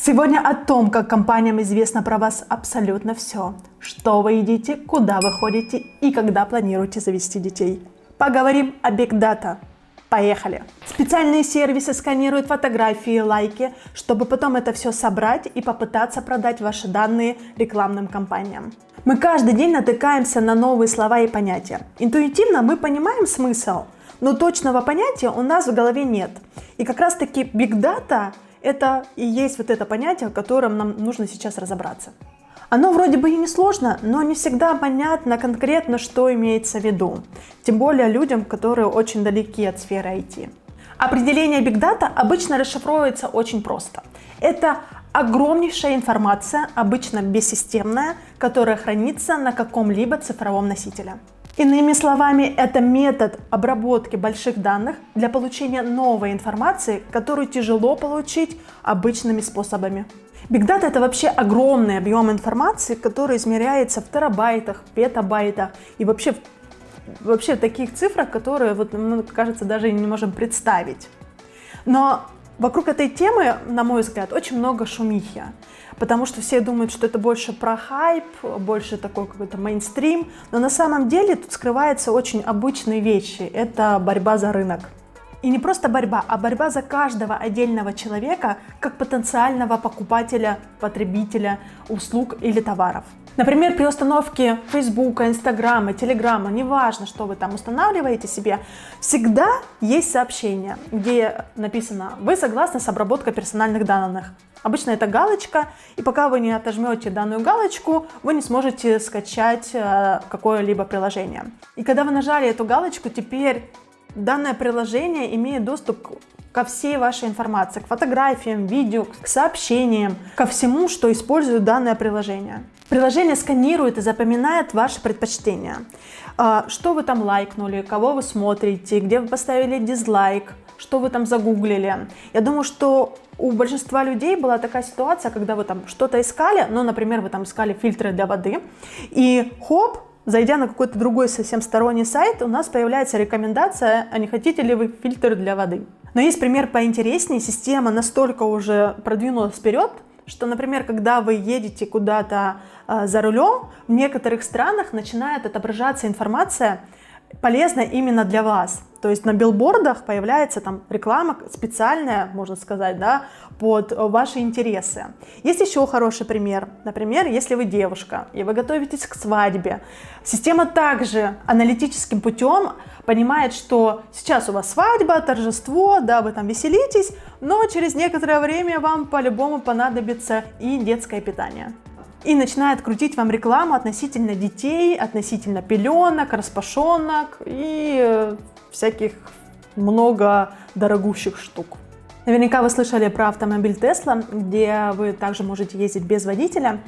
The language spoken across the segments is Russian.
Сегодня о том, как компаниям известно про вас абсолютно все. Что вы едите, куда вы ходите и когда планируете завести детей. Поговорим о Big Data. Поехали! Специальные сервисы сканируют фотографии, лайки, чтобы потом это все собрать и попытаться продать ваши данные рекламным компаниям. Мы каждый день натыкаемся на новые слова и понятия. Интуитивно мы понимаем смысл, но точного понятия у нас в голове нет. И как раз таки Big Data это и есть вот это понятие, в котором нам нужно сейчас разобраться. Оно вроде бы и не сложно, но не всегда понятно конкретно, что имеется в виду. Тем более людям, которые очень далеки от сферы IT. Определение Big Data обычно расшифровывается очень просто. Это огромнейшая информация, обычно бессистемная, которая хранится на каком-либо цифровом носителе. Иными словами, это метод обработки больших данных для получения новой информации, которую тяжело получить обычными способами. Big Data – это вообще огромный объем информации, который измеряется в терабайтах, петабайтах и вообще в таких цифрах, которые, кажется, даже не можем представить. Но вокруг этой темы, на мой взгляд, очень много шумихи, потому что все думают, что это больше про хайп, больше такой какой-то мейнстрим, но на самом деле тут скрываются очень обычные вещи. Это борьба за рынок. И не просто борьба, а борьба за каждого отдельного человека как потенциального покупателя, потребителя услуг или товаров. Например, при установке Фейсбука, Инстаграма, Телеграма, неважно, что вы там устанавливаете себе, всегда есть сообщение, где написано «Вы согласны с обработкой персональных данных». Обычно это галочка, и пока вы не отожмете данную галочку, вы не сможете скачать какое-либо приложение. И когда вы нажали эту галочку, теперь данное приложение имеет доступ ко всей вашей информации, к фотографиям, видео, к сообщениям, ко всему, что использует данное приложение. Приложение сканирует и запоминает ваши предпочтения. Что вы там лайкнули, кого вы смотрите, где вы поставили дизлайк, что вы там загуглили. Я думаю, что у большинства людей была такая ситуация, когда вы там что-то искали, например, вы там искали фильтры для воды, и хоп, зайдя на какой-то другой совсем сторонний сайт, у нас появляется рекомендация, а не хотите ли вы фильтр для воды. Но есть пример поинтереснее, система настолько уже продвинулась вперед, что, например, когда вы едете куда-то за рулем, в некоторых странах начинает отображаться информация, полезная именно для вас. То есть на билбордах появляется там реклама специальная, можно сказать, да, под ваши интересы. Есть еще хороший пример. Например, если вы девушка и вы готовитесь к свадьбе, система также аналитическим путем понимает, что сейчас у вас свадьба, торжество, да, вы там веселитесь, но через некоторое время вам по-любому понадобится и детское питание. И начинает крутить вам рекламу относительно детей, относительно пеленок, распашонок и всяких много дорогущих штук. Наверняка вы слышали про автомобиль Tesla, где вы также можете ездить без водителя.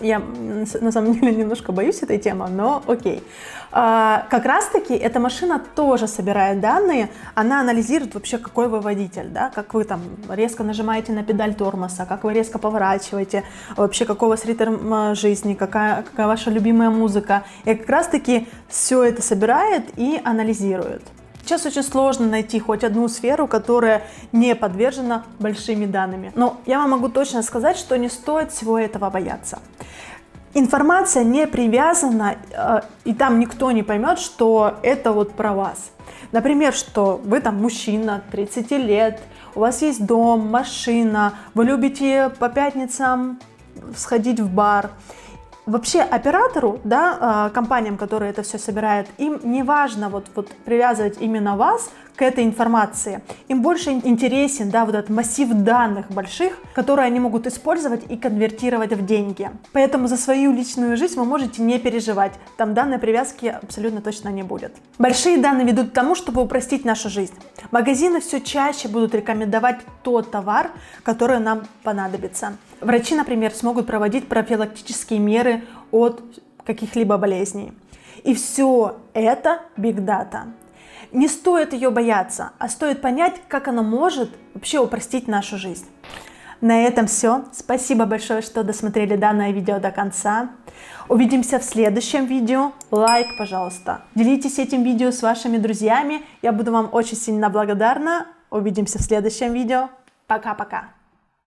Я на самом деле немножко боюсь этой темы, но окей. Как раз таки эта машина тоже собирает данные, она анализирует вообще, какой вы водитель, да, как вы там резко нажимаете на педаль тормоза, как вы резко поворачиваете, вообще какой у вас ритм жизни, какая ваша любимая музыка. И как раз таки все это собирает и анализирует. Сейчас очень сложно найти хоть одну сферу, которая не подвержена большими данными. Но я вам могу точно сказать, что не стоит всего этого бояться. Информация не привязана, и там никто не поймет, что это вот про вас. Например, что вы там мужчина, 30 лет, у вас есть дом, машина, вы любите по пятницам сходить в бар. Вообще оператору, да, компаниям, которые это все собирают, им не важно привязывать именно вас к этой информации. Им больше интересен, да, этот массив данных больших, которые они могут использовать и конвертировать в деньги. Поэтому за свою личную жизнь вы можете не переживать. Там данной привязки абсолютно точно не будет. Большие данные ведут к тому, чтобы упростить нашу жизнь. Магазины все чаще будут рекомендовать тот товар, который нам понадобится. Врачи, например, смогут проводить профилактические меры от каких-либо болезней. И все это Big Data. Не стоит ее бояться, а стоит понять, как она может вообще упростить нашу жизнь. На этом все. Спасибо большое, что досмотрели данное видео до конца. Увидимся в следующем видео. Лайк, пожалуйста. Делитесь этим видео с вашими друзьями. Я буду вам очень сильно благодарна. Увидимся в следующем видео. Пока-пока.